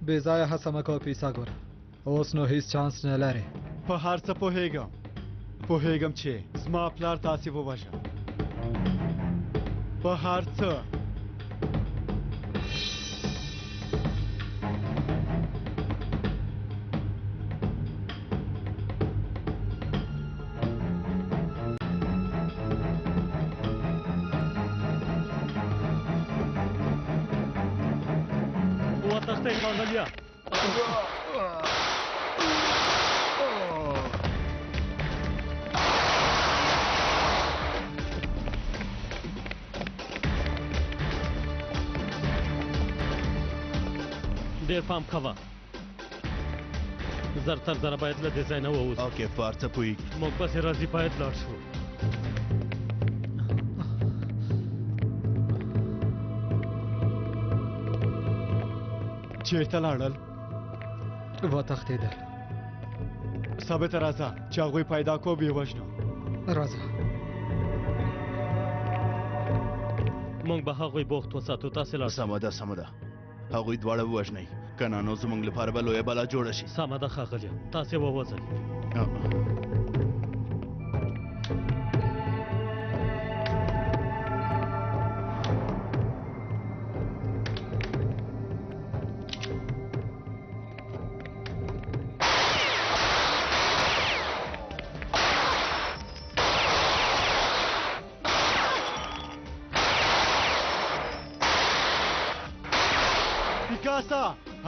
بې ځایه هڅه مه کوه پیسه ګوره اوس نو هیڅ چانس نه لرې په هر څه پوهېږم چې زما پلار تاسې ووژه په هر څه وتښتئ ښاغلیه ډېر پام کوه زر تر زره باید له دې ځای نه ووځو اوکې په هر څه پوهېږي موږ پسې راځي باید لاړ شو چېرته لاړل وتښتېدل ثابته راځه چې هغوی پیدا کو ویې وژنو راځه موږ به هغوی بوخت وساتو تاسې لاړ سمه ده هغوی دواړه ووژنئ که نه نو زموږ لپاره به لویه بلا جوړه شي سمه ده ښاغلیه تاسې ووځئ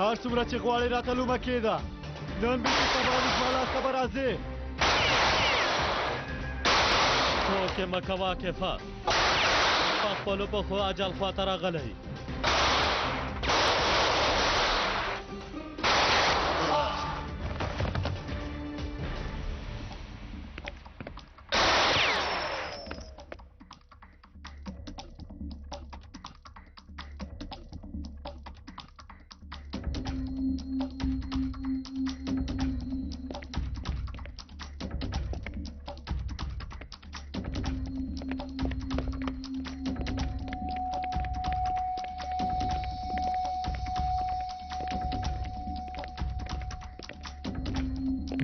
هر څومره چې غواړې راته لومه کېده نن بیخي سبا مې زما لاسته به راځې ټوکې مه کوه کیفه په خپلو پښو اجل خواته راغلی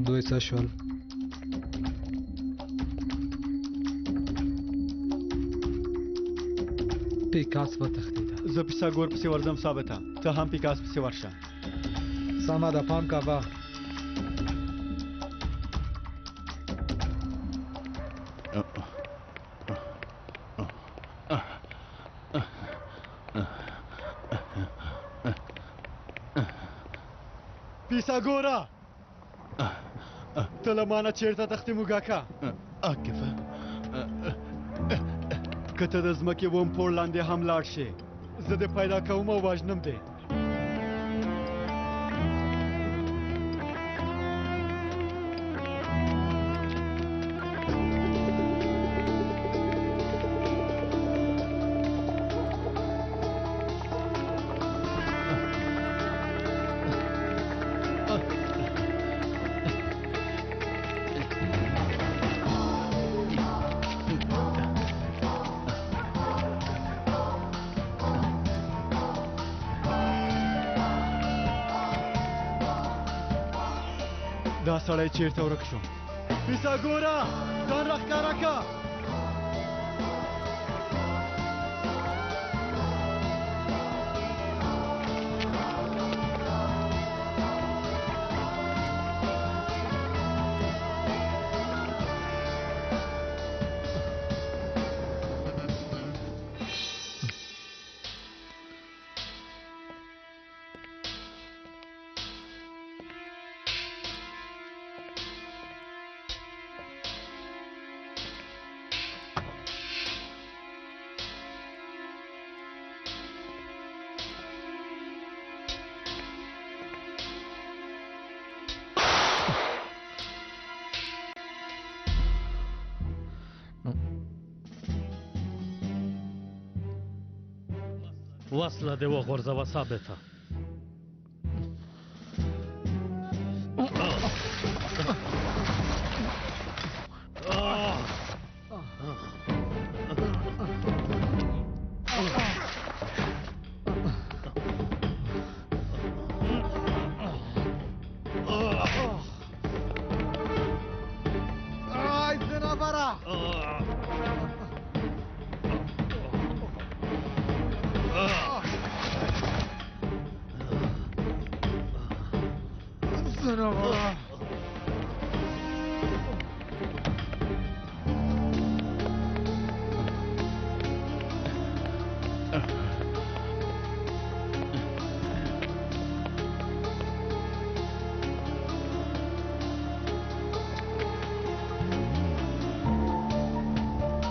دوی څه شول پیکاس وتښتېده زه پیساګور پسې ورځم ثابته ته هم پیکاس پسې ورشه سمه ده پام کوه پیساګوره ته له مانه چېرته تښتې موږکه عاقفه که ته د ځمکې وم پوړ لاندې هم لاړ شې زه دې پیدا کوم او وژنم دې دا سړی چېرته ورک شو پیساګوره ځان راښکاره که وصله دې وغورځوه ثابته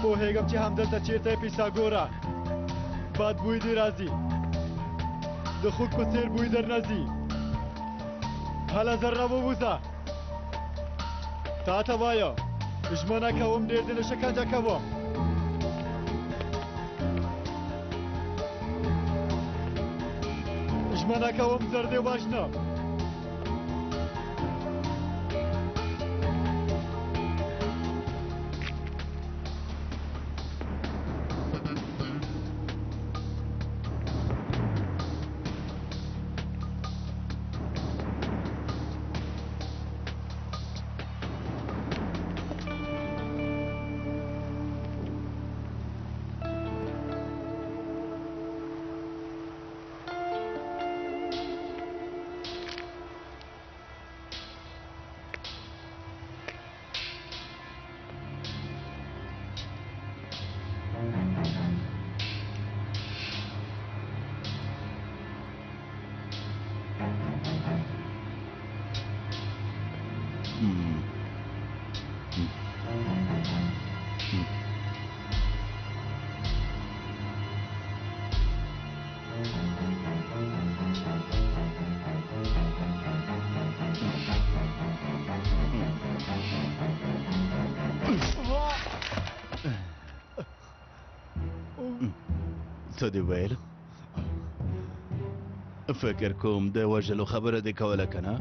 پوهېږم چې همدلته چېرته یې پیسه ګوره بد بوی دې راځي د خوږ په څېر بوی در نه ځي هله زر راووځه تا ته وایم ژمنه کوم ډېر دې نه شکنجه کوم ژمنه کوم زر دې وژنم څه دې ویل فکر کوم د وژلو خبره دې کوله که نه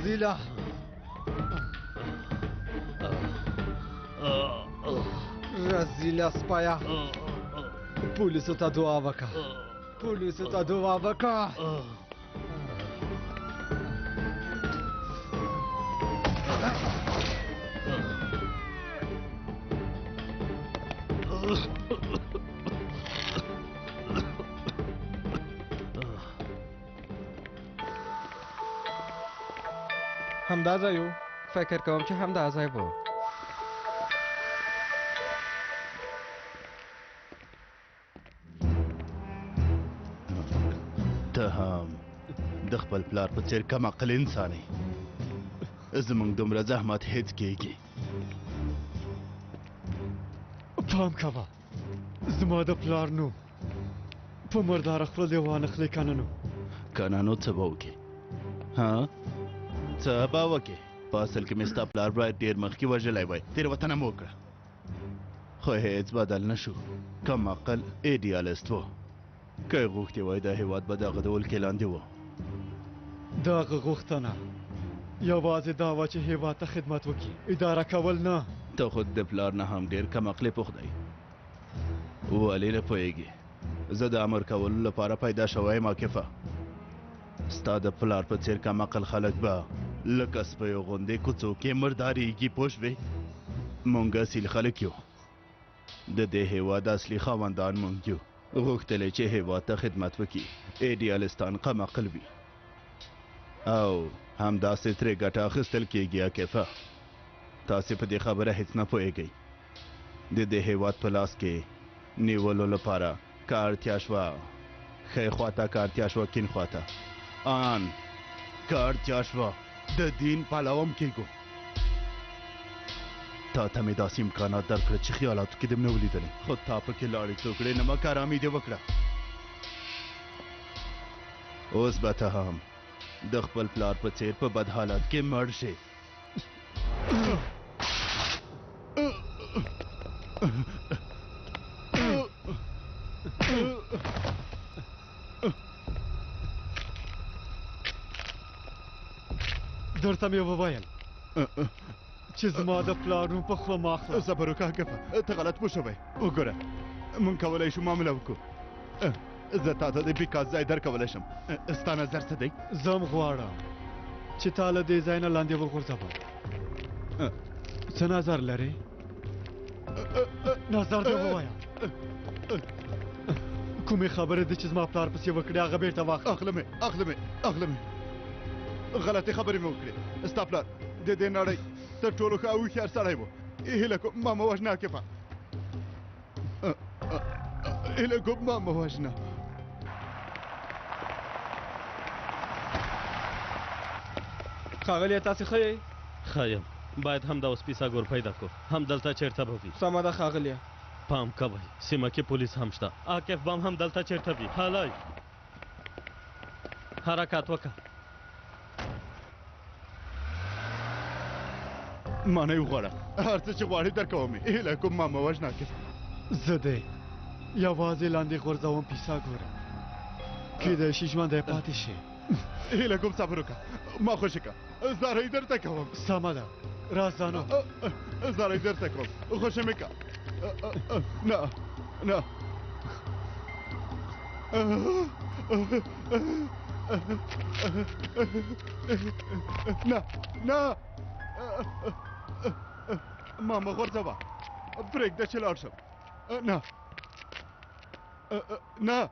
زیلا رزیلا سپایا پولیسو ته دعا وکړه پولیسو ته دعا وکړه همدا ځای و فکر کوم چې همدا ځای و ته هم د خپل پلار په څېر کم عقل انسان یې زموږ دومره زحمت هېڅ کېږي پام کوه زما د پلار نوم په مرداره خوله دې وانخلې که نه نو که نه نو څه به وکړې ها څه به وکړې په اصل کې مې ستا پلار باید ډېر مخکې وژلی وای تېروتنه مو وکړه خو هېڅ بدل نه شو کم عقل ایډیالست و که یې غوښتې وای دا هېواد به د هغه د ولکې لاندې و د هغه غوښتنه یوازې دا وه چې هېواد ته خدمت وکړي اداره کول نه ته خود د پلار نه هم ډېر کم عقلې پوخ دی ولې نه پوهېږي زه د امر کولو لپاره پیدا شوی یم عاکفه ستا د پلار په څېر کم عقل خلک به لکه سپیو غوندې کوڅو کې مردارېږي پوه شوې مونږ اصیل خلک یو د دې هېواد اصلي خاوندان مونږ یو غوښتلی چې هېواد ته خدمت وکړي ایډیالستان کم عقل وي او همداسې ترې ګټه اخیستل کېږي عاکفه تاسې په دې خبره هېڅ نه پوهېږئ د دې هېواد په لاس کې نیولو لپاره که اړتیا شوه ښی خواته که اړتیا شوه کیڼ خواته آن که اړتیا شوه د دین پلو هم کېږو تا ته مې داسې امکانات درکړه چې خیالاتو کې دې م نه ولیدلې خو تا پکې لاړې څوکړې نمک ارامي دې وکړه اوس به ته هم د خپل پلار په څېر په بد حالت کې مړ شې د درته مې وویل چې زما د پلار نوم په خوله مه اخله. صبر وکړه کفه، ته غلط پوه شوی. وګوره مونږ کولی شو معامله وکړو. زه تا ته د بیکاز ځای درکولی شم. ستا نظر څه دی؟ زه هم غواړم چې تا له دې ځای نه لاندې وغورځوم. څه نظر لرې؟ نظر دې ووایه. کومې خبرې دي چې زما پلار پسې وکړې هغه بېرته واخله. اخله مې غلطې خبرې مې وکړې. ستا پلار د دې نړۍ تر ټولو ښه او هوښیار سړی و. هیله کوم ما مه وژنه کفه، هیله کوم ما مه وژنه. ښاغلیه تاسې ښه یې؟ ښه یم. باید همدا اوس پیساګور پیدا کړو. همدلته چېرته به وي. سمه ده ښاغلیه. پام کوئ سیمه کې پولیس هم شته. عاقف بم هم دلته چېرته وي. هلئ حرکات وکړه. ما نه وغواړه، هر څه چې غواړې درکوم یې. هیله کوم ما مه وژنه کفه. زه دې یوازې لاندې غورځوم پیساګوره، کیدای شي ژوندی پاتې شي. هیله کوم صبر وکړه، ما خوشې کړه. زارۍ درته کوم. سمه ده راځه نو. زارۍ درته کوم، خوشې مې کړه. نه ما مه غورځوه، پرېږده چې لاړ شم. نه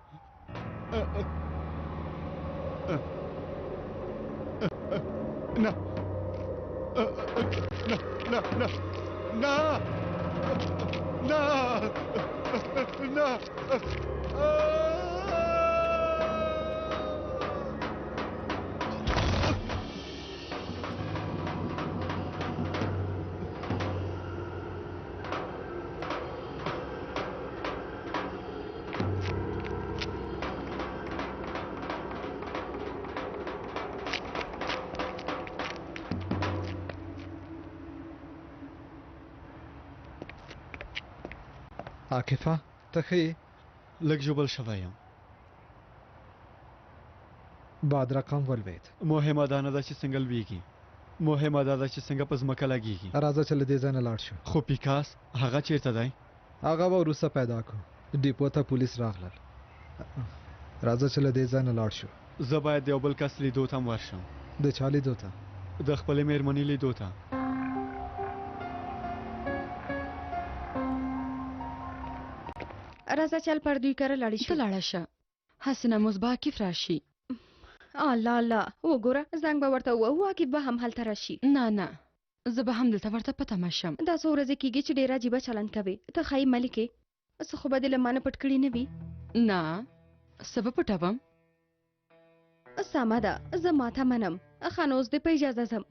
عاقفه ته ښه یې؟ لږ ژوبل شوی یم. باد رقم ولوېد. مهمه دا نه ده چې څنګه لویږي، مهمه دا ده چې څنګه په ځمکه لګېږي. راځه چې له دې ځای نه لاړ شو. خو پیکاس هغه چېرته دی؟ هغه به وروسته پیدا کړو. ډیپو ته پولیس راغلل. راځه چې له دې ځای نه لاړ شو. زه باید د یو بل کس لیدو ته هم ورشم. د چا لیدو ته؟ د خپلې مېرمنې لیدو ته. راځه چل پر دوی کره لاړې شو. ته لاړه شه، هسې نه مصباح عاقف راشي. الله وګوره زنګ به ورته ووهو عاقف به هم هلته راشي. نه زه به هم دلته ورته په تمه شم. دا څو ورځې کېږي چې ډېر عجیبه چلند کوې. ته ښایي ملکې څه خو به دې له ما نه پټ کړي نه وي؟ نه څه به پټوم. سمه ده زه ماته منم. ښه نو اوس دې په اجازه ځم.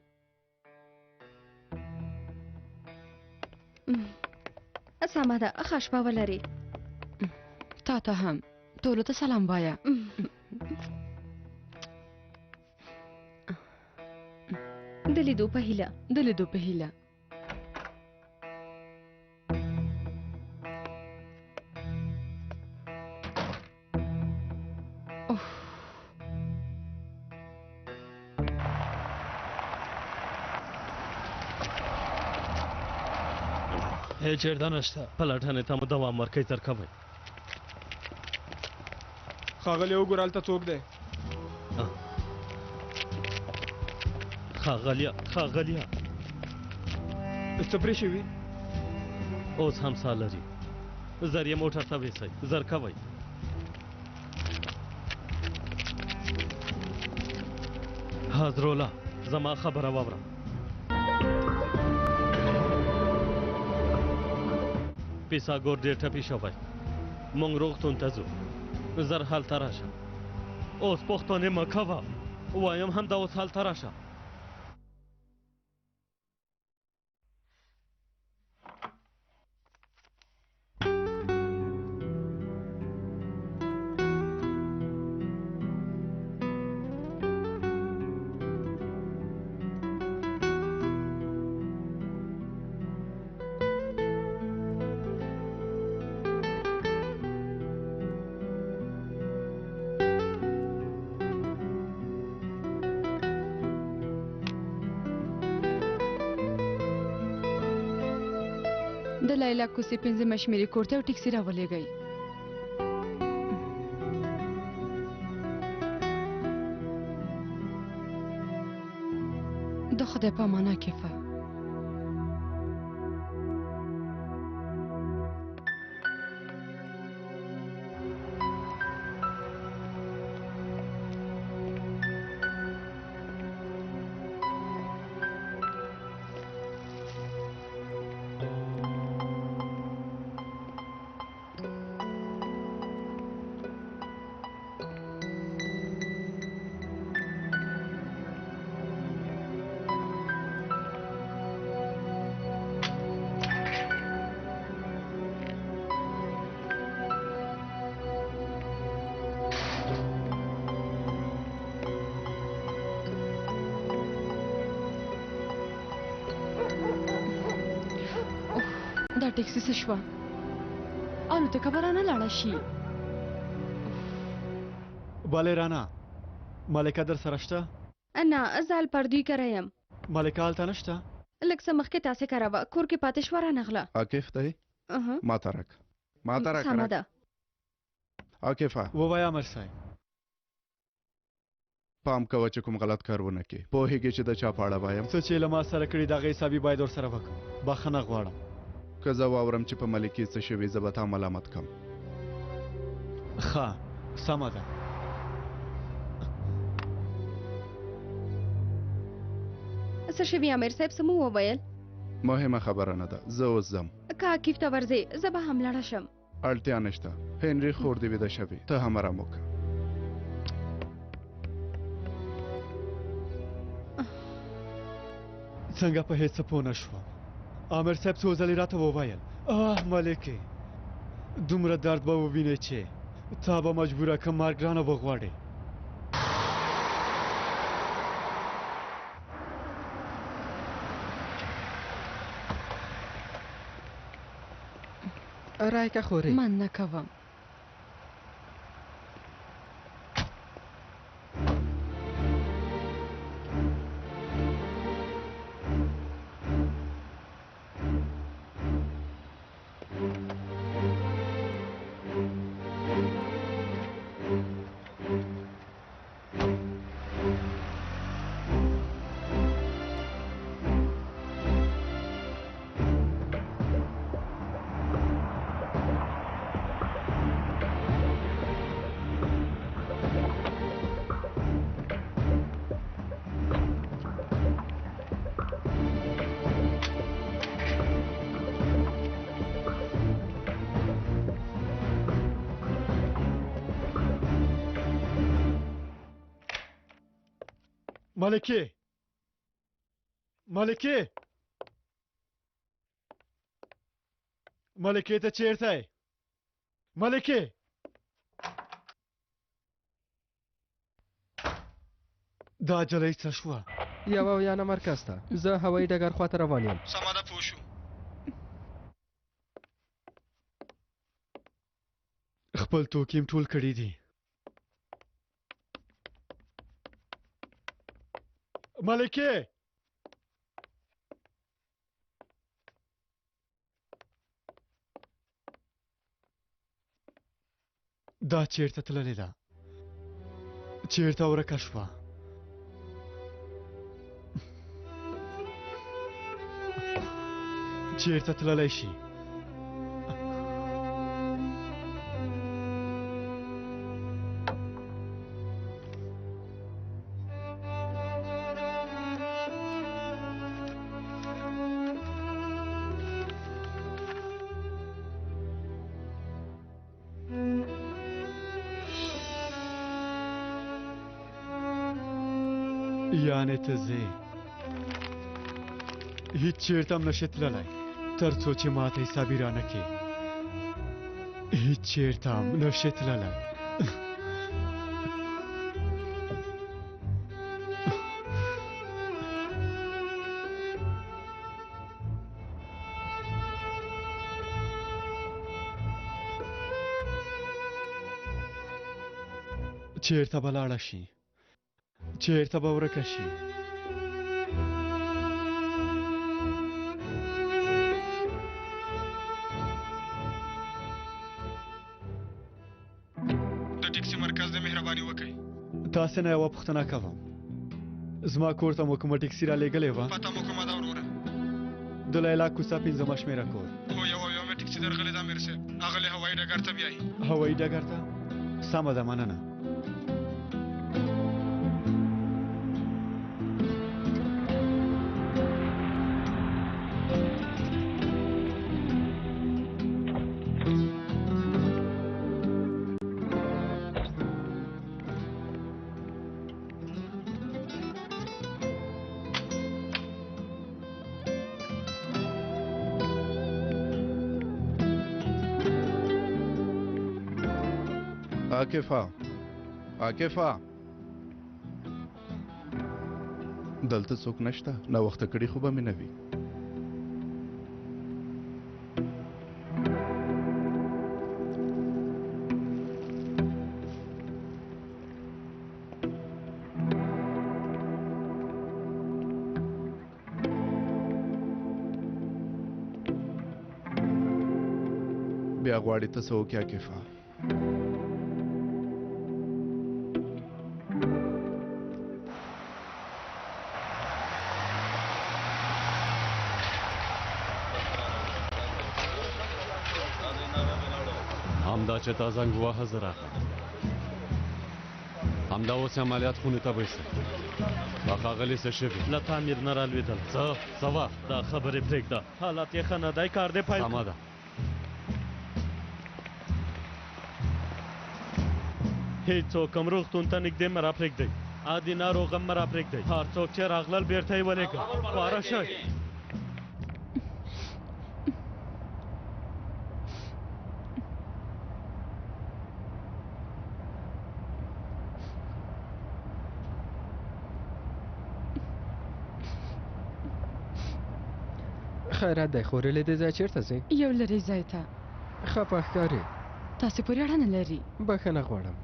سمه ده ښه شپه ولرې. تا ته هم ټولو ته سلام وایه. د لیدو په هیله. د لیدو په هیله. هیڅ چېرته نشته. پلټنې ته مو دوام ورکوئ تر کوئ. ښاغلیه وګوره هلته څوک دی؟ ښاغلیه څه پرې شوي؟ اوس هم ساه لري. زر یې موټر ته ویسئ. زر کوئ. حضرالله زما خبره واوره. پیساګور ډېر ټپي شوی. موږ روغتون ته ځو. زر هلته راشه. اوس پوښتنې مه کوه. وایم همدا اوس هلته راشه. د لیلا کوڅې 5 مشمېرې کور ته یو ټیکسي راولېږئ. د خدای په امانه کیفه. دا ټیکسي څه شوه؟ الوتکه به رانه لاړه شي. بالې رانا ملکه در سره شته؟ نه زه الپردوی کره یم. ملکه هلته نشته؟ لږ څه مخکې تاسې کره وه کور کې پاتې شوه رانغله. عاکف دی ماته راکه ماته راکه. سمه ده. عاکفه ووایه امر صاحب. پام کوه چې کوم غلط کار ونه کړې. پوهېږې چې د چا په اړه وایم. څه چې له ما سره کړي د هغې حسابي باید ورسره وکړم. بخښنه غواړم. که زه واورم چې په ملکې څه شوي زه به تا ملامت کړم. ښه سمه ده. څه شوي امیر صاحب څه مو وویل؟ مهمه خبره نه ده. زه اوس ځم. که عاکف ته ورځې زه به هم لاړه شم. اړتیا نشته. هنري خور دې ویده شوې. ته هم ارام وکړه. څنګه په هېڅ څه پوه نه شوم. امیر صاحب څو ځلې راته وویل ملکې دومره درد به ووینې چې تا به مجبوره کړم مرګ رانه وغواړې. رایکه خورې من نه کوم. ملکې ملکې ملکې ته چیرته یې؟ ملکې دا جلۍ څه شوه؟ یوه ویانه مرکز ته. زه هوایي ډګر خواته روان یم. سمه ده پوه شو. خپل توکي ټول کړي دي. ملکې دا چیرته تللې ده؟ چیرته ورکه شوه؟ چیرته تللی شي؟ یعنې ته ځې هیڅ چیرته هم نشې تللی تر څو چې ماته حسابي رانه کړې. هیڅ چیرته هم نشې تللی. چیرته به لاړه شي؟ چیرته به ورکه شي؟ د ټیکسي مرکز د مهربانی وکړي. تاسې نه یوه پوښتنه کوم، زما کور ته مو کومه ټیکسي را لېږلې وه؟ پته مو کومه ده وروره؟ د لیلا کوڅه 5مه شمېره کور. هو یوه مې ټیکسي درغلې ده امیر صاحب، هغلې هوایي ډګر ته بیایي. هوایي ډګر ته؟ سمه ده، مننه. عاکفه دلته څوک نشته؟ ناوخته کړي خو به مې نه وي. بیا غواړې ته څه وکړې عاکفه؟ همدا چې تا زنګ ووهه زه راغلم. همدا اوس عملیات خونې ته بایسته. ښاغلي څه شوي؟ له تعمیر نه رالوېدل. څه وخت؟ دا خبرې پرېږده، حالات یې ښه نه دی، کار دې پیل. سمه ده. هېڅوک هم روغتون ته نږدې مه راپرېږدئ، عادي ناروغ هم مه راپرېږدئ. هر څوک چې راغلل بېرته یې ولېږه. خواره شئ. خیرات دی، خورېلې دې ځای چېرته ځې؟ یو لرې ځای ته. خفه ښکارې. تاسې پورې اړه نه لري. بښنه غواړم.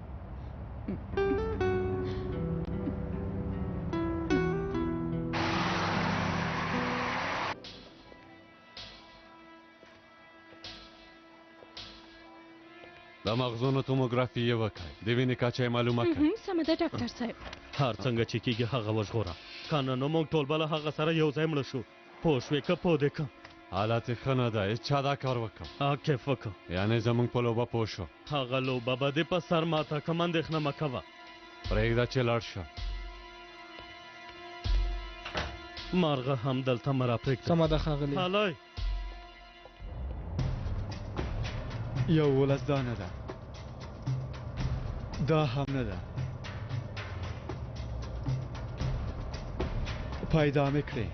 د مغزونو توموګرافي یې وکړئ، د وینې کچه یې معلومه کړئ. سمه ده ډاکټر صاحب. هر څنګه چې کېږي هغه وژغوره، که نه نو موږ ټول به له هغه سره یو ځای مړه شو. پوه شوې که پوه دې کړم؟ حالات یې ښه نه ده، هېچا دا کار وکړ. عاقف وکړ. یعنې زمونږ په لوبه پوه شو. هغه لوبه به دې په سر ماته کړم، اندېښنه مه کوه. پرېږده چې لاړ شه. مارغه هم دلته مه راپرېږده. سمه ده ښاغلی. هلئ. یو ولس دا نه ده، دا هم نه ده. پیدا مې کړې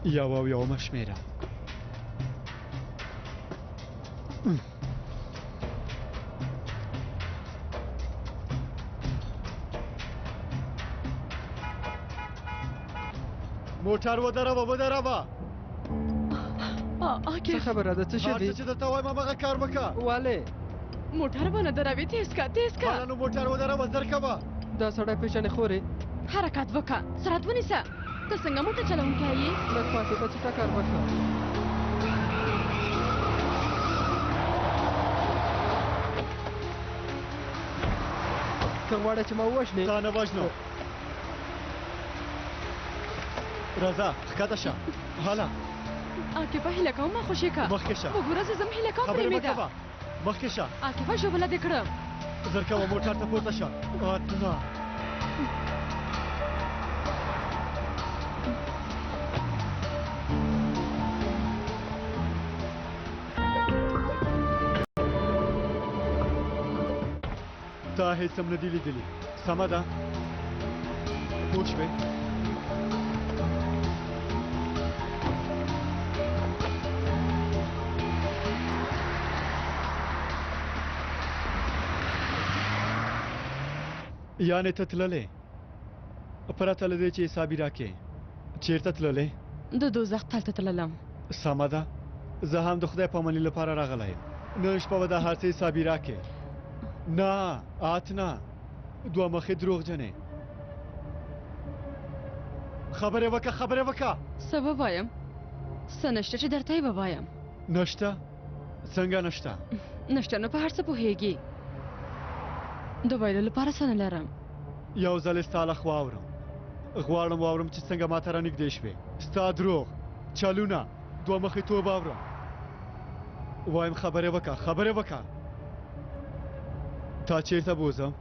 یوه شمېره. موټر ودروه. څه خبره ده؟ څه شي دي؟ هر څه چې درته وایم هماغه کار وکړه. ولې؟ موټر به نه دروي، تیز که تیز که. هله نو موټر ودروه، زر کوه. دا سړی پېژنې خورې؟ حرکت وکړه، سرعت ونیسه. ته څنګه موټر چلوونکی یې؟ لږ پاتې به څه کار وکړه. که غواړې چې ما ووژنې؟ تا نه وژنم. راځه ښکته شه. هله عاقبه هیله کوم، ما خوشې که. مخکې شه. وګوره زه ځم، هیله کوم خبرې مه پرېمېږده. کوه، مخکې شه. عاقبه ژوبله دې کړم. زر کوه، موټر ته پورته شه. اتننه. تا هېڅ هم نه دي لیدلي. سمه ده، پوه شوې؟ یعنې ته تللې پرته له دې چې حسابي راکې؟ چېرته تللې؟ د دوزخ تل ته تللم. سمه ده، زه هم د خدای پاماني لپاره راغلی یم. نن شپه به د هر څه حسابي راکې. نه اتنه، دوه مخې دروغجنې. خبرې وکړه. څه به وایم؟ څه نشته چې درته یې به وایم. نشته؟ څنګه نشته؟ نشته نو په هر څه پوهېږي. د ویلو لپاره څه نه لرم. یو ځل یې ستا له خوا اورم غواړم واورم چې څنګه ماته رانږدې شوې ستا دروغ چلونه دوه مخې توب اورم وایم خبرې وکړه تا چیرته بوزم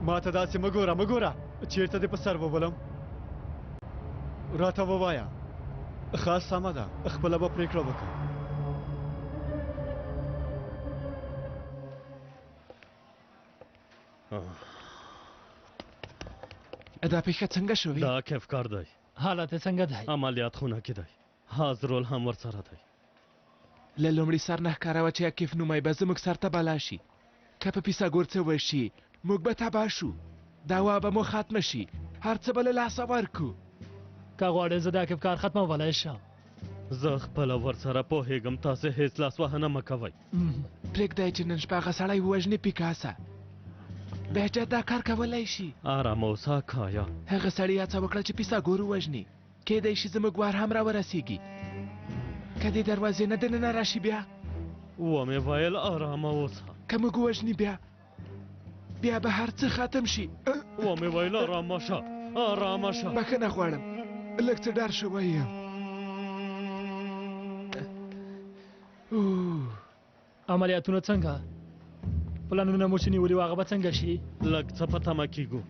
ماته داسې مه ګوره چیرته دې په سر وولم راته ووایه ښه سمه ده خپله به پرېکړه وکړه دا پیښه څنګه شوې؟ دا کیف کار دی. حالت څنګه دی؟ عملیات خونه کې دی. حاضرول هم ورسره دی. له لومړي سر نه ښکاره وه چې عکیف نومی به زموږ سر ته بلا شي. که په پیساګور څه وشي موږ به تباه شو. دعوا به مو ختمه شي. هر څه به له لاسه ورکو. که غواړې زه د عکیف کار ختمولی شم. زه خپله ورسره پوهېږم تاسې هېڅ لاسوهنه مه کوئ. پرېږدی چې نن شپه هغه سړی ووژنې پیکاسه. بهجت دا کار کولی شي. ارامه اوسه کایا. هغه سړي هڅه وکړه چې پیساګور ووژني. کیدای شي زموږ وار هم راورسېږي. که دې دروازې نه دننه راشي بیا ومې ویل ارامه اوسه. که موږ ووژني بیا به هر څه ختم شي. ومې ویل ارامه شه. بښنه غواړم لږ څه ډار شوی یم. عملیاتونه څنګه؟ پلانونه مو چې نیولي وو هغه به څنګه شي؟ لږ څه په تمه کېږو.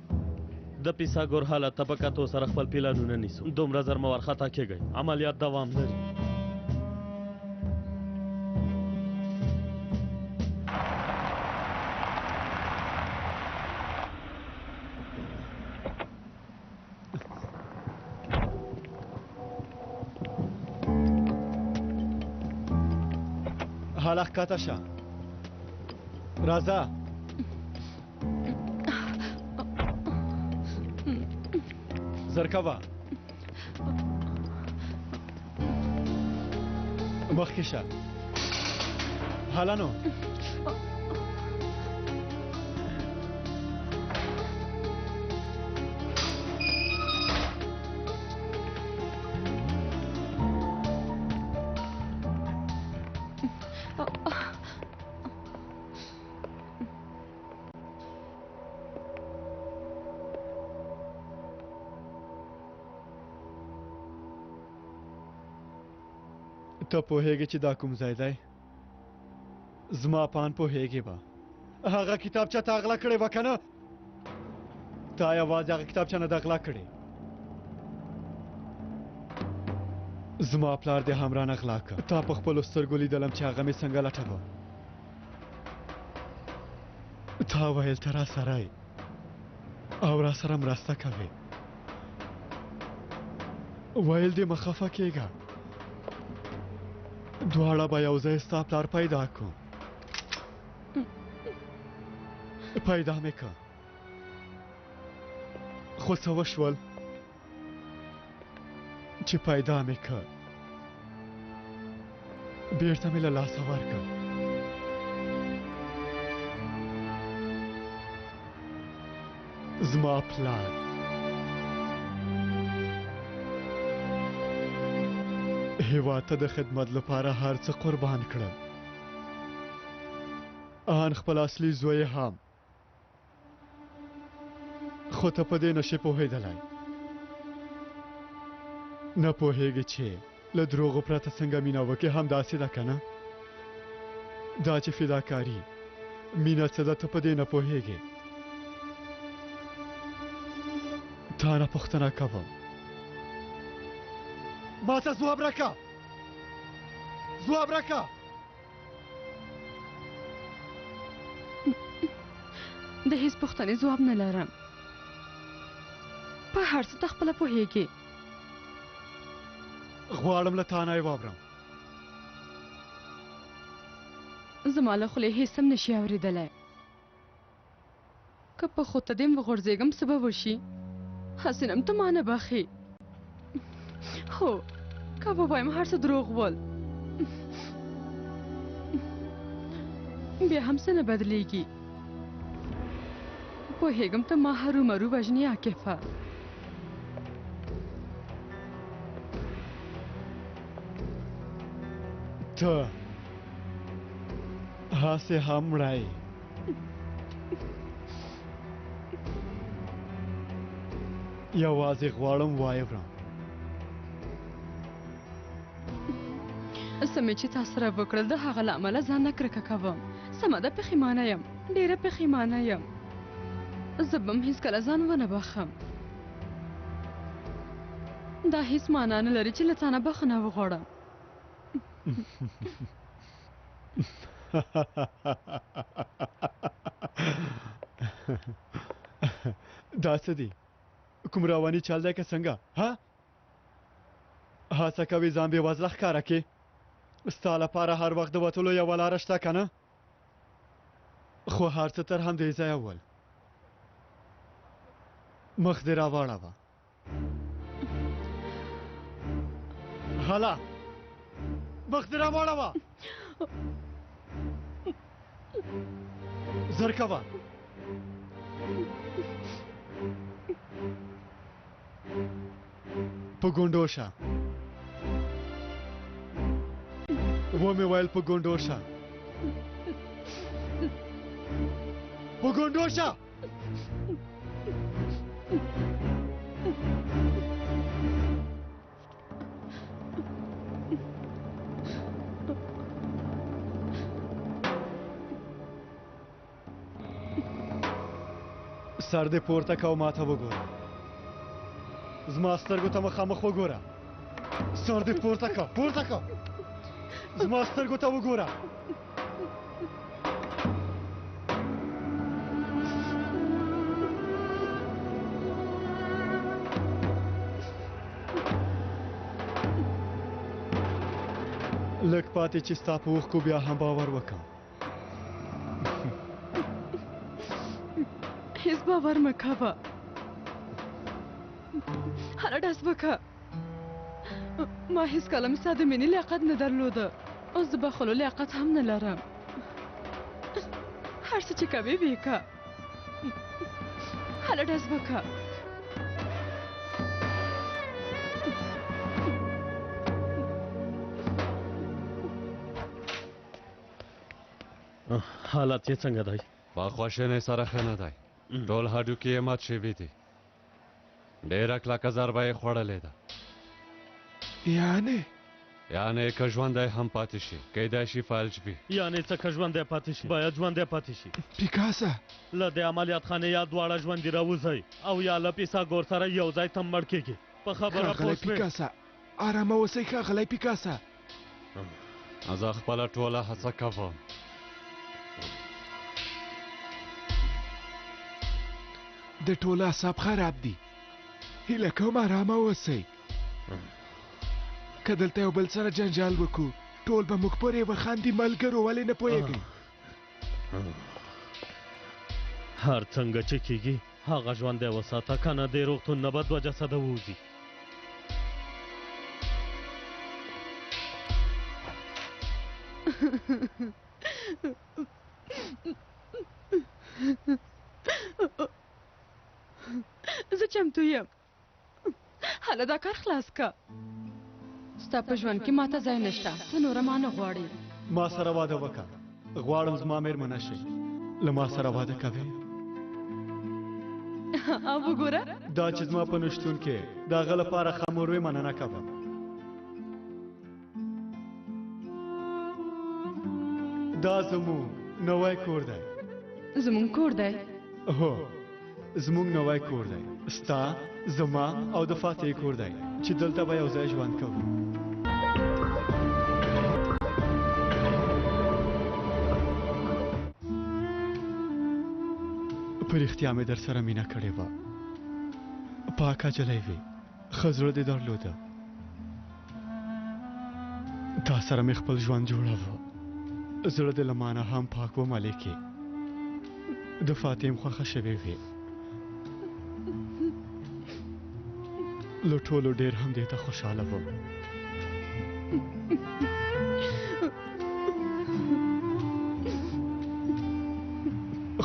د پیساګور حالت ته په کتو سره خپل پلانونه نیسو. دومره زر مه وارخطا کېږئ. عملیات دوام لري. حالا ښکته شه راځه زر کوه مخکې شه حالا نو ته پوهېږې چې دا کوم ځای دی زما پان پوهېږې به هغه کتابچه تا غلا کړې وه که نه تا یوازې هغه کتابچه نه ده غلا کړې زما پلار دې هم رانه غلا کړه تا په خپلو سترګو لیدلم چې هغه مې څنګه لټوه تا ویل ته راسره یې او راسره مرسته کوې ویل دې مه خفه کېږه دواړه به یو ځای ستا پلار پیدا کړو پیدا مې کړه خو څه وشول چې پیدا مې کړه بیرته مې له لاسه ورکړه زما پلار هیواد ته د خدمت لپاره هر څه قربان کړل ان خپل اصلي زوی هم خو ته په دې نشې پوهېدلی نه پوهېږې چې له دروغو پرته څنګه مینه وکړې همداسې ده که نه دا چې فداکاري مینه څه ده ته په دې نه پوهېږې تا نه پوښتنه کوم ما ته ځواب راکړه د هیڅ پوښتنې ځواب نه لرم په هر څه ته خپله پوهېږې غواړم له تا نه یې واورم زما له خولې هیڅ هم نشي اورېدلی که په خود ته دې وغورځېږم څه به وشي هسې نم ته ما نه بخې هو که ووایم هر څه دروغ ول بیا هم څه نه بدلیږي پوهېږم ته ما هرومرو وژنې عاکفه ته هسې هم مړی یوازې غواړم وایې وړم. څه مې چې تا سره وکړل د هغه له امله ځان نه کرکه کوم. سمه ده، پښیمانه یم، ډېره پښیمانه یم. زه به هم هېڅکله ځان ونه بخښم. دا هېڅ معنا نه لري چې له تا نه بخښنه وغواړم. دا څه دي؟ کوم رواني چل دی که څنګه؟ ها؟ هڅه کوې ځان بېوزله ښکاره کړې؟ ستا لپاره هر وخت د وتلو یوه لاره شته که نه؟ خو هر څه تر همدې ځایه ول. مخ دې راواړوه. هله مخ دې راواړوه. زر کوه. په ګونډو شه. ومې ویل په ګونډو شه. په ګونډو شه. سر دې پورته که او ما ته وګوره. زما سترګو ته مخامخ وګوره. سر دې پورته که، پورته که. زما سترګو ته وګوره. لږ پاتې چې ستا په اوښکو بیا هم باور وکړم. هیڅ باور مه کوه. هره ډز وکړه. ما هېڅکله هم ستا د مینې لیاقت نه درلوده. اوس د بخښلو لیاقت هم نه لرم. هر څه چې کوې ویې که. هله ډز وکړه. حالت یې څنګه دی؟ په خواشینۍ سره ښه نه دی. ټول هډوکي یې مات شوي دي. ډېره کلکه ضربه یې خوړلې ده. یعنې که ژوندی هم پاتې شي کیدای شي فلج وي. یعنې څه که ژوندی پاتې شي باید ژوندی پاتې شي. پیکاسه له دې عملیات خانې یا دواړه ژوندي راوځئ او یا له پیساګور سره یو ځای ته مړ کېږي. په خبره پوه شوې؟ پیکاسه ارامه اوسئ ښاغلی پیکاسه. زه خپله ټوله هڅه کوم. د ټوله اعصاب خراب دي. هیله کوم ارامه اوسئ. که دلته یو بل سره جنجال وکړو ټول به موږ پورې وخاندي. ملګرو ولې نه پوهېږئ؟ هر څنګه چې کېږي هغه ژوندی وساته که نه دې روغتون نه به دوه جسده ووځي. زه چمتو یم. هله دا کار خلاص که. ستا په ژوند کې ماته ځای نشته. ته نوره ما نه غواړې. ما سره واده وکړه. غواړم زما مېرمنه شې. له ما سره واده کوې؟ او وګوره دا چې زما په نشتون کې د هغه لپاره خامور وې مننه کوم. دا زموږ نوی کور دی. زموږ کور دی؟ هو زموږ نوی کور دی. ستا زما او د فاتحې کور دی چې دلته به یو ځای ژوند کوو. په رښتیا مې در سره مینه کړې وه. پاکه جلی وې. ښه زړه دې درلوده. تا سره مې خپل ژوند جوړاوه. زړه دې له ما نه هم پاک و ملکې. د فاتحې م خوښه شوې وې. له ټولو ډېر هم دې ته خوشحاله وم.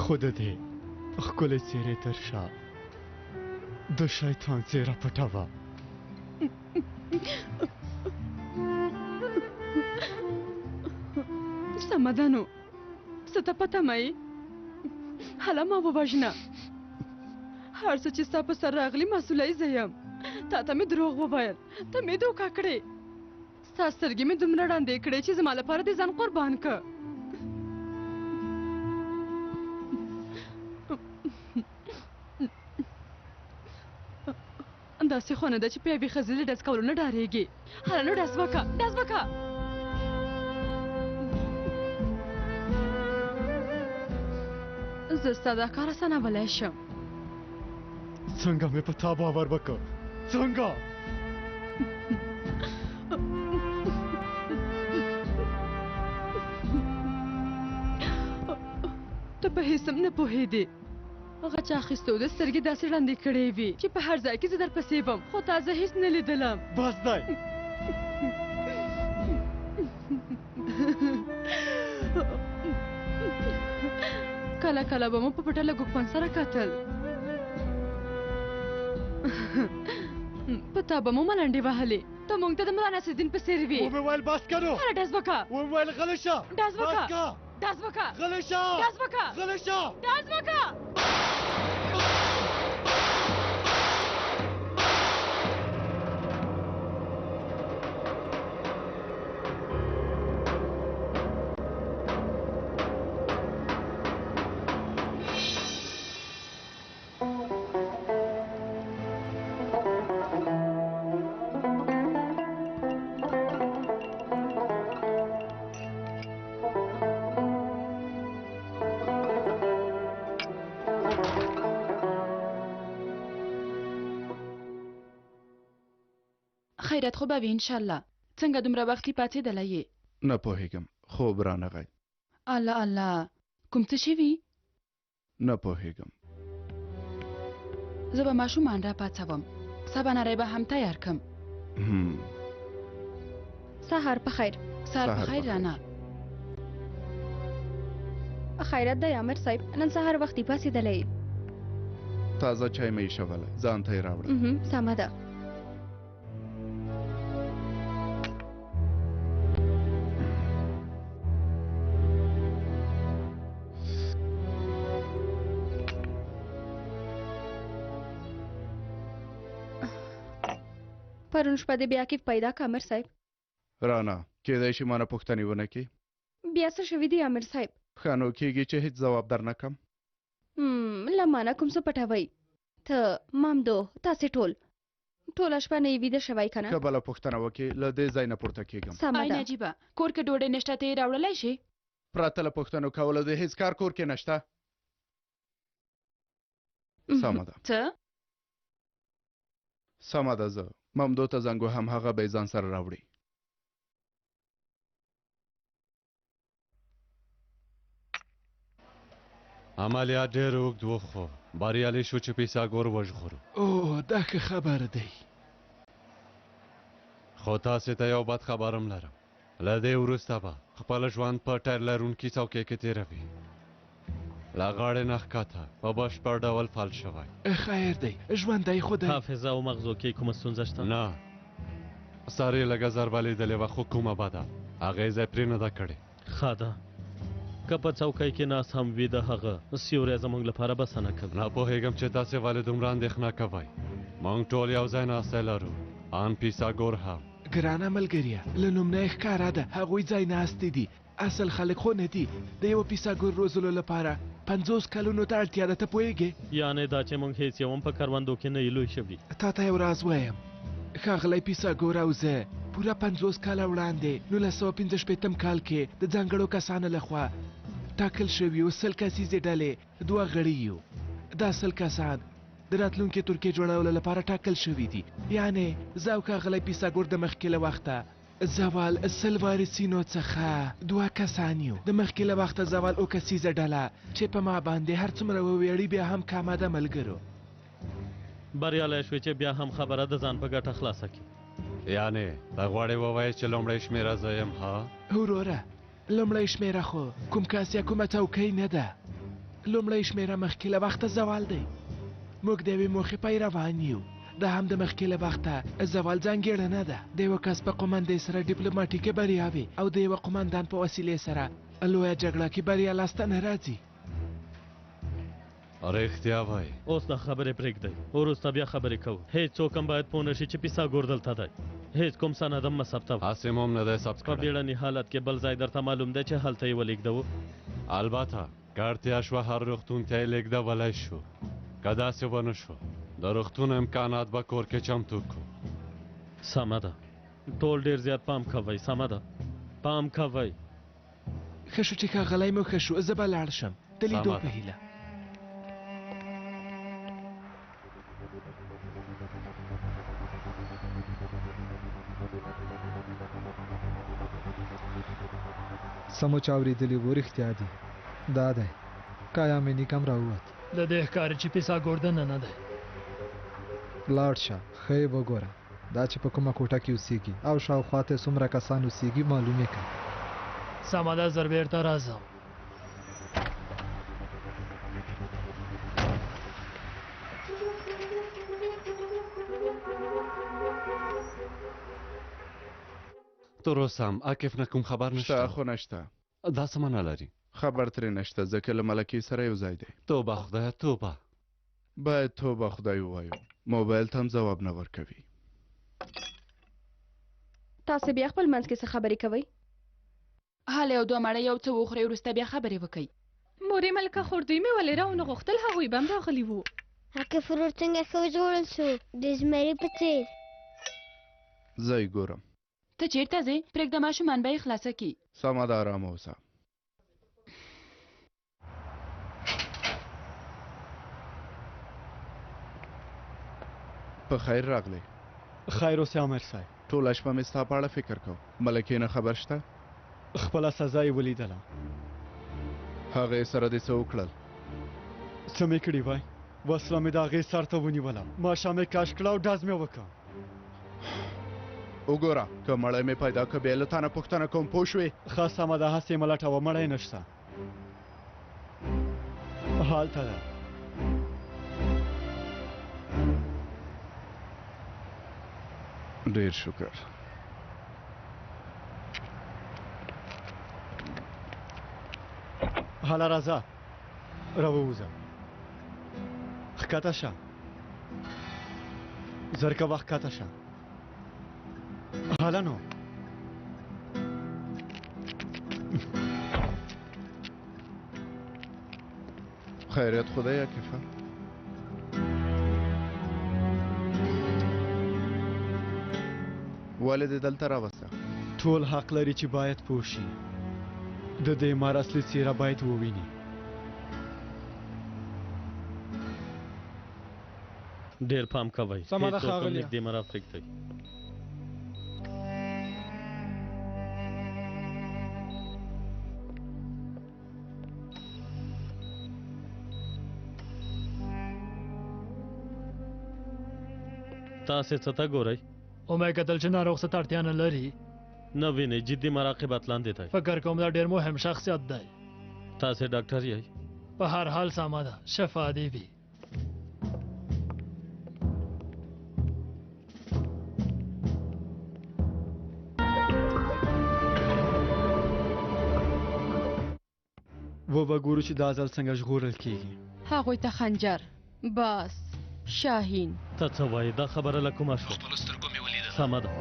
خو د دې ښکلې څېرې تر شا د شیطان څېره پټه وه. سمه ده نو څه ته پته مه یې. هله ما ووژنه. هر څه چې ستا په سر راغلي مسؤلی زه یم. تا ته مې دروغ وویل، ته مې دوکه کړې. ستا سترګې مې دومره ړندې کړې چې زما لپاره دې ځان قربان که. داسې خو نه ده چې په یوې ښځې له ډز کولو نه ډارېږې. هله نو ډز وکړه، ډز وکړه. زه ستا دا کار اسانولی شم. څنګه مې په تا باور وکړ؟ څنګه؟ ته په هېڅ هم نه پوهېدې. هغه چا اخیستو د سترګې داسې ړندې کړې وي چې په هر ځای کې زه درپسې وم، خو تا زه هېڅ نه لیدلم. بس دی. کله کله به مو په پټه له ګوګپن سره کتل. په تا به مو ملنډې وهلې. ته موږ ته د ملا نصرالدین په څېر وې. ومې ویل بس که نو. هله ډز وکړه. ومې ویل غلی شه. ډز وکړه. بس که. ډز وکړه. غلی شه. ډز وکړه. غلی شه. ډز وکړه. خیرت خو به وي انشاءالله. څنګه دومره وختي پاڅېدلی یې؟ نه پوهېږم، خوب رانغی. الله الله، کوم څه شوي؟ نه پوهېږم. زه به ماشومان را پاڅوم، سباناری به هم تیار کم. سهار په خیر. سهار په خیر رانه. خیرت دی عامر صاحب، نن سهار وختي پاڅېدلی. تازه چای مې ایښولی، ځان ته یې راوړه. سمه ده. پرون شپه دې بیا کیف پیدا که امیر صاحب؟ رانا کېدای شي مانه پوښتنې ونه کړي. بیا څه شوي دي امیر صاحب؟ ښه نو کېږي چې هېڅ ځواب در نه کړم. له مانه کوم څه پټوئ؟ ته مامدو تاسې ټوله شپه نه یې ویده شوی که نه؟ که بله پوښتنه وکړې له دې ځای نه پورته کېږم. آی نجیبه، کور کې ډوډۍ نشته، ته یې راوړلی شې؟ پرته له پوښتنو کولو د هېڅ کار کور کې نشته. سمه ده. څه؟ سمه ده، زه ممدو ته زنګ وهم، هغه به یې ځان سره راوړي. عملیات ډېر اوږد و خو بریالی شو چې پیساګور وژغورو. اوه دا ښه خبر دی. خو تاسې ته یو بد خبرم لرم. له دې وروسته به خپل ژوند په ټایر لرونکي څوکۍ کې تېروي. له غاړې نه ښکته په بشپړ ډول فلج شوی. خیر دی، ژوندی خو دی. حافظه او مغزو کې کومه ستونزه شته؟ نه، سر یې لږه ضربه لیدلې وه خو کومه بده هغې ځای پرې نه ده کړې. ښه ده، که په څوکۍ کې ناست هم وي د هغه سیوری زموږ لپاره بسنه کوي. نه پوهېږم چې تاسې ولې دومره اندېښنه کوئ. موږ ټول یو ځای ناستی لرو، ان پیساګور هم. ګرانه ملګریه، له لومړی ښکاره ده هغوی ځای ناستې دي، اصل خلک خو نه دي. د یوه پیساګور روزلو لپاره 50 کلونو ته اړتیا ده، ته پوهېږې؟ یعنې دا چې موږ هېڅ یو هم په کروندو کې نه یو لوی شوي. تا ته یو راز وایم، ښاغلی پیساګور او زه پوره 50 کاله وړاندې 1965 کال کې د ځانګړو کسانو لخوا ټاکل شوي 100 کسیزې ډلې 2 غړي یو. دا 100 کسان د راتلونکي ترکیې جوړولو لپاره ټاکل شوي دي. یعنې زه او ښاغلی پیساګور د مخکې له وخته زوال 100 وارثینو څخه 2 کسان یو. د مخکې له وخته زوال 2 کسیزه ډله چې په ما باندې هر څومره وویاړي بیا هم کمه ده ملګرو. بریالی شوې چې بیا هم خبره د ځان په ګټه خلاصه کړي. یعنې ته غواړې ووایې چې لومړی شمېره زه یم؟ ها وروره، لومړی شمېره خو کوم کس یا کومه څوکۍ نه ده. لومړی شمېره مخکې له وخته زوال دی. موږ د یوې موخې پیروان یو. دا هم د مخکې له وخته زوال ځانګړنه ده. د یوه کس په قومندې سره ډیپلوماټیکې بریاوې او د یوه قومندان په وسیلې سره لویه جګړه کې بریا لاسته نه راځي. رښتیا وای اوس دا خبرې پرېږدئ وروسته بیا خبرې کوو هېڅوک هم باید پوه نشي چې پیساګور دلته دی هېڅ کوم سند هم مه ثبتوه هسې مو هم نه دی ثبت په کړی بیړني حالت کې بل ځای درته معلوم دی چې هلته یې ولېږدوو البته که اړتیا شوه هر روغتون ته یې لېږدولی شو که داسې ونه شو د روغتون امکانات به کور کې چمتو کړو سمه ده ټول ډېر زیات پام کوئ سمه ده پام کوئ ښه شو چې ښاغلی مو ښه شو زه به لاړ شم د لیدو سمه په ده. هیله سمو چې اورېدلي وو رښتیا دي دا دی کایا مې نیک هم راووت د دې ښکاري چې پیساګور دننه دی لاړ شه ښه یې وګوره دا چې په کومه کوټه کې اوسېږي او شاوخوا ته څومره کسان اوسېږي معلوم یې کړه سمه ده زر بېرته راځم تر اوسه هم عاکف نه کوم خبر شته نشته خو نشته دا څه معنا لري خبر ترې نشته ځکه له ملکې سره یو ځای دی توبه خدایه توبه باید توبه خدای ووایو موبایل ته هم ځواب نه ورکوي تاسو بیا خپل منځ کې څه خبرې کوئ حاله یو دوه مړه یو څه وخورئ وروسته بیا خبرې وکئ مورې ملکه خوردوی مې ولې راونه غوښتل هغوی به هم راغلي وو هکه فرور څنګه ښه وژغورل شو د زمري په څېر زه یې ګورم ته چیرته ځې پرېږده ماشومان به یې خلاصه کي سمه ده ارامه اوسه په خیر راغلی خیر اوسې امر صاحب ټوله شپه مې ستا په اړه فکر کوم ملکې نه خبر شته خپله سزا یې ولیدله هغې سره دې څه وکړل څه مې کړي وای وسله مې د هغې سر ته ونیوله ماشه مې کش کړه او ډز مې وکړه وګوره که مړی مې پیدا که بیا له تا نه پوښتنه کوم پوه شوې ښه سمه ده هسې یې مه لټوه مړی نشته هالته ده ډېر شکر هله راځه راووځه ښکته شه زر کوه ښکته شه هله نو خیریت خدای عاکفه ولې دې دلته راوسته ټول حق لري چې باید پوه شي د دې مار اصلي څېره باید وویني ډېر پام کوئ سمه ده هېڅوک هم ښاغلیه. نږدې مه راپرېږدئ تاسې څه ته ګورئ ومې کتل چې ناروغ څه ته اړتیا نه لري نه وینئ جدي مراقبت لاندې دی فکر کوم دا ډېر مهم شخصیت دی تاسې ډاکټر یئ په هر حال سمه ده شفا دې وي و به ګورو چې دا ځل څنګه ژغورل کیږي هغوی ته خنجر باس شاهین ته څه وایې دا خبره له کومه شوه خپلو سترګو مې ولیدل سمه ده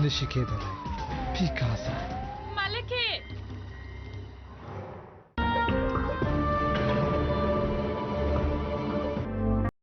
نشي کېدلی پیکاسه